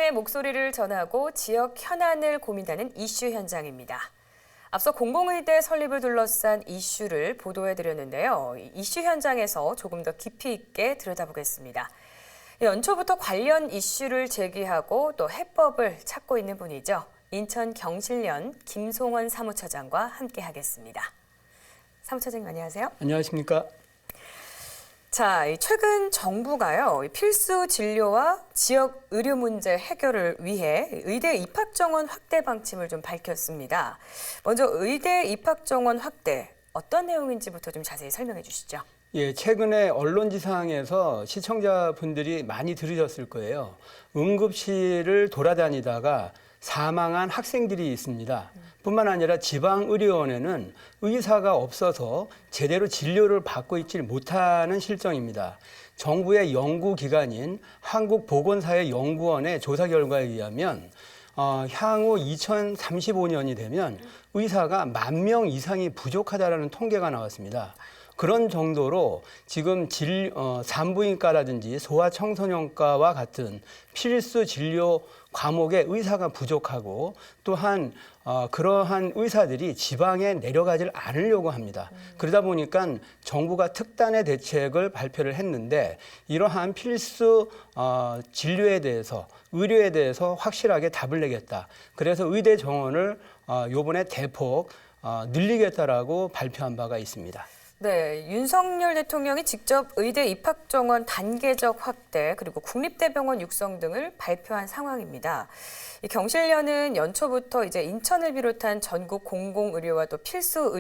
현장의 목소리를 전하고 지역 현안을 고민하는 이슈 현장입니다. 앞서 공공의대 설립을 둘러싼 이슈를 보도해드렸는데요. 이슈 현장에서 조금 더 깊이 있게 들여다보겠습니다. 연초부터 관련 이슈를 제기하고 또 해법을 찾고 있는 분이죠. 인천 경실련 김송원 사무처장과 함께하겠습니다. 사무처장님 안녕하세요. 안녕하십니까? 자, 최근 정부가요, 필수 진료와 지역 의료 문제 해결을 위해 의대 입학 정원 확대 방침을 좀 밝혔습니다. 먼저 의대 입학 정원 확대, 어떤 내용인지부터 좀 자세히 설명해 주시죠. 예, 최근에 언론지상에서 시청자분들이 많이 들으셨을 거예요. 응급실을 돌아다니다가 사망한 학생들이 있습니다. 뿐만 아니라 지방의료원에는 의사가 없어서 제대로 진료를 받고 있지 못하는 실정입니다. 정부의 연구기관인 한국보건사회연구원의 조사 결과에 의하면 향후 2035년이 되면 의사가 10,000명 이상이 부족하다는 통계가 나왔습니다. 그런 정도로 지금 산부인과라든지 소아청소년과와 같은 필수 진료 과목에 의사가 부족하고 또한 그러한 의사들이 지방에 내려가질 않으려고 합니다. 그러다 보니까 정부가 특단의 대책을 발표를 했는데 이러한 필수 진료에 대해서 의료에 대해서 확실하게 답을 내겠다. 그래서 의대 정원을 이번에 대폭 늘리겠다라고 발표한 바가 있습니다. 네, 윤석열 대통령이 직접 의대 입학 정원 단계적 확대 그리고 국립대병원 육성 등을 발표한 상황입니다. 이 경실련은 연초부터 이제 인천을 비롯한 전국 공공의료와 또 필수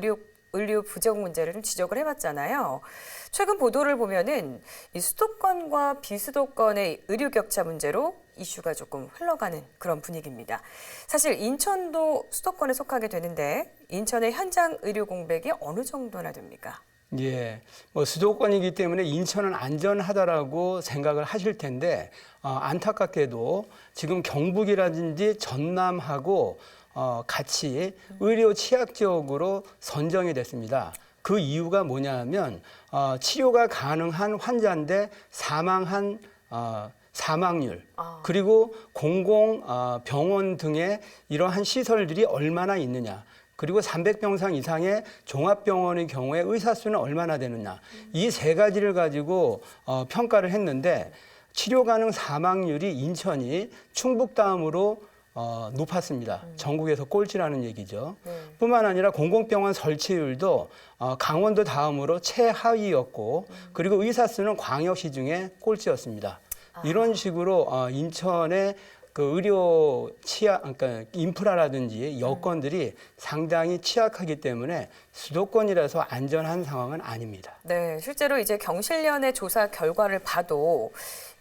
의료 부족 문제를 좀 지적을 해왔잖아요. 최근 보도를 보면은 이 수도권과 비수도권의 의료 격차 문제로 이슈가 조금 흘러가는 그런 분위기입니다. 사실 인천도 수도권에 속하게 되는데 인천의 현장 의료 공백이 어느 정도나 됩니까? 예, 수도권이기 때문에 인천은 안전하다라고 생각을 하실 텐데 안타깝게도 지금 경북이라든지 전남하고 같이 의료 취약 지역으로 선정이 됐습니다. 그 이유가 뭐냐면 치료가 가능한 환자인데 사망한 사망률 그리고 공공 병원 등의 이러한 시설들이 얼마나 있느냐. 그리고 300병상 이상의 종합병원의 경우에 의사 수는 얼마나 되느냐. 이 세 가지를 가지고 평가를 했는데 치료 가능 사망률이 인천이 충북 다음으로 높았습니다. 전국에서 꼴찌라는 얘기죠. 뿐만 아니라 공공병원 설치율도 강원도 다음으로 최하위였고 그리고 의사 수는 광역시 중에 꼴찌였습니다. 이런 식으로 인천의 그 의료 그러니까 인프라라든지 여건들이 상당히 취약하기 때문에 수도권이라서 안전한 상황은 아닙니다. 네, 실제로 이제 경실련의 조사 결과를 봐도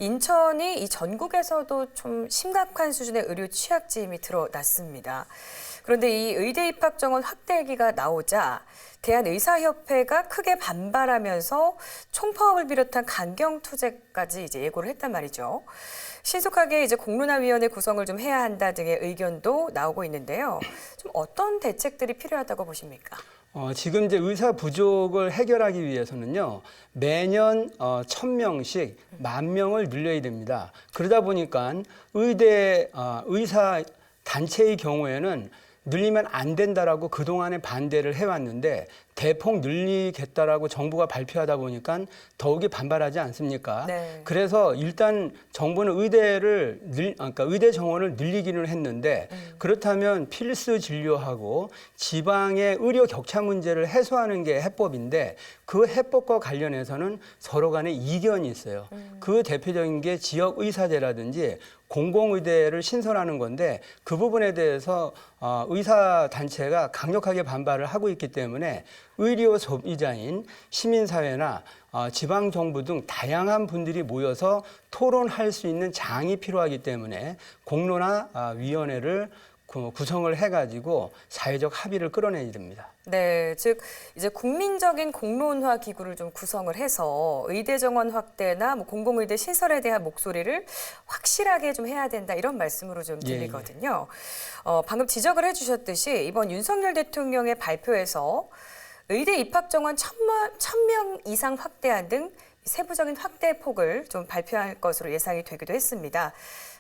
인천이 이 전국에서도 좀 심각한 수준의 의료 취약짐이 드러났습니다. 그런데 이 의대 입학 정원 확대 얘기가 나오자 대한의사협회가 크게 반발하면서 총파업을 비롯한 강경 투쟁까지 이제 예고를 했단 말이죠. 신속하게 이제 공론화위원회 구성을 좀 해야 한다 등의 의견도 나오고 있는데요. 좀 어떤 대책들이 필요하다고 보십니까? 지금 이제 의사 부족을 해결하기 위해서는요, 매년 1,000명씩 10,000명을 늘려야 됩니다. 그러다 보니까 의사 단체의 경우에는 늘리면 안 된다라고 그동안에 반대를 해왔는데 대폭 늘리겠다라고 정부가 발표하다 보니까 더욱이 반발하지 않습니까? 네. 그래서 일단 정부는 그러니까 의대 정원을 늘리기는 했는데 그렇다면 필수 진료하고 지방의 의료 격차 문제를 해소하는 게 해법인데 그 해법과 관련해서는 서로 간에 이견이 있어요. 그 대표적인 게 지역 의사제라든지 공공의대를 신설하는 건데 그 부분에 대해서 의사 단체가 강력하게 반발을 하고 있기 때문에 의료 소비자인 시민사회나 지방정부 등 다양한 분들이 모여서 토론할 수 있는 장이 필요하기 때문에 공론화위원회를 구성을 해가지고 사회적 합의를 끌어내야 됩니다. 네, 즉 이제 국민적인 공론화 기구를 좀 구성을 해서 의대 정원 확대나 공공의대 신설에 대한 목소리를 확실하게 좀 해야 된다 이런 말씀으로 좀 들리거든요. 방금 지적을 해주셨듯이 이번 윤석열 대통령의 발표에서 의대 입학 정원 1,000명 이상 확대한 등 세부적인 확대 폭을 좀 발표할 것으로 예상이 되기도 했습니다.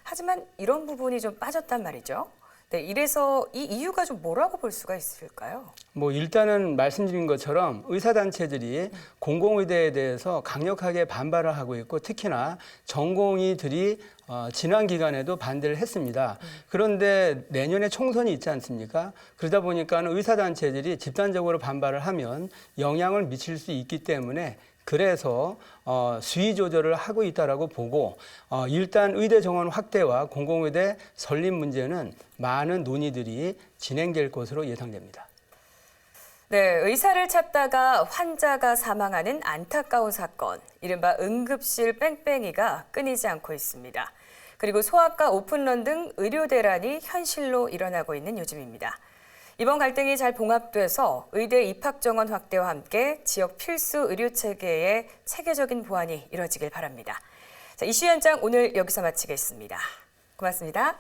하지만 이런 부분이 좀 빠졌단 말이죠. 네, 이래서 이 이유가 좀 뭐라고 볼 수가 있을까요? 뭐 일단은 말씀드린 것처럼 의사단체들이 공공의대에 대해서 강력하게 반발을 하고 있고 특히나 전공의들이 지난 기간에도 반대를 했습니다. 그런데 내년에 총선이 있지 않습니까? 그러다 보니까 의사단체들이 집단적으로 반발을 하면 영향을 미칠 수 있기 때문에 그래서 수위 조절을 하고 있다라고 보고 일단 의대 정원 확대와 공공의대 설립 문제는 많은 논의들이 진행될 것으로 예상됩니다. 네, 의사를 찾다가 환자가 사망하는 안타까운 사건, 이른바 응급실 뺑뺑이가 끊이지 않고 있습니다. 그리고 소아과 오픈런 등 의료 대란이 현실로 일어나고 있는 요즘입니다. 이번 갈등이 잘 봉합돼서 의대 입학 정원 확대와 함께 지역 필수 의료 체계의 체계적인 보완이 이뤄지길 바랍니다. 자, 이슈 현장 오늘 여기서 마치겠습니다. 고맙습니다.